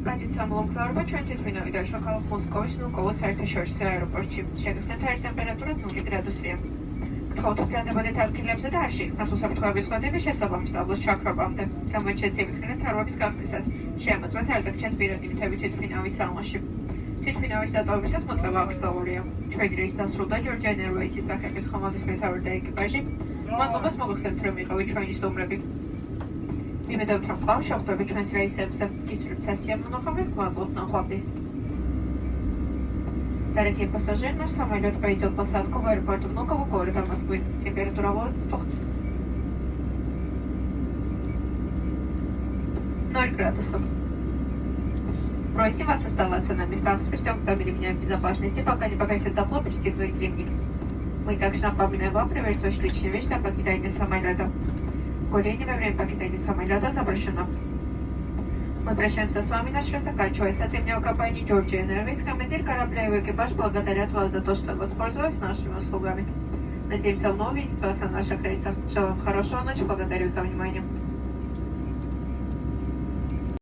Պատյությամբ լոմգզարումը չեն թեթվինովի դաշնակալով Մոսկովից Նուկովոս საერთაშორისო აეროპორტში. Შეგრძნეთ ტემპერატურა 0 გრადუსია. გთხოვთ ბრძანებოდეთ ადგილებზე და არ შეიხსნათ უსაფრთხოების ხვედები შესაბამის ტაბლოს ჩაქრობამდე. გამოიჩენეთ მითხრით თარვების გახსნისას. შეამოწმეთ არ დაგჩათ პირადი მითები თვითმფრინავის სალონში. თვითმფრინავის დატოვებისას მოწევა აკრძალულია. ჩვენი რეისი დასრულდა ჯორჯიან ერვეისის სახელით ხომალდის მეთაური და ეკიპაჟი. მადლობას მოგხსენებთ რომ იყავით ჩვენი სტუმრები. მიმედევთ რომ კვლავ შეხვდებით ჩვენს რეისებზე. ისვრით სესია მონახავდეს გმადლობთ ნახვამდის. Дорогие пассажиры, наш самолет пойдет посадку в аэропорт Внуково города Москвы. Температура воздуха 0 градусов. Просим вас оставаться на местах с пристегнутыми ремнями безопасности, пока не погасит тепло, пристегнуть ремни. Мы также напоминаем вам проверить ваши личные вещи на покидании самолета. Курение во время покидания самолета запрещено. Мы прощаемся с вами, наш рейс заканчивается. От имени компании Georgian Airways, командир корабля и экипаж благодарят вас за то, что воспользовались нашими услугами. Надеемся вновь увидеть вас на наших рейсах. Желаем хорошего ночи, благодарю за внимание.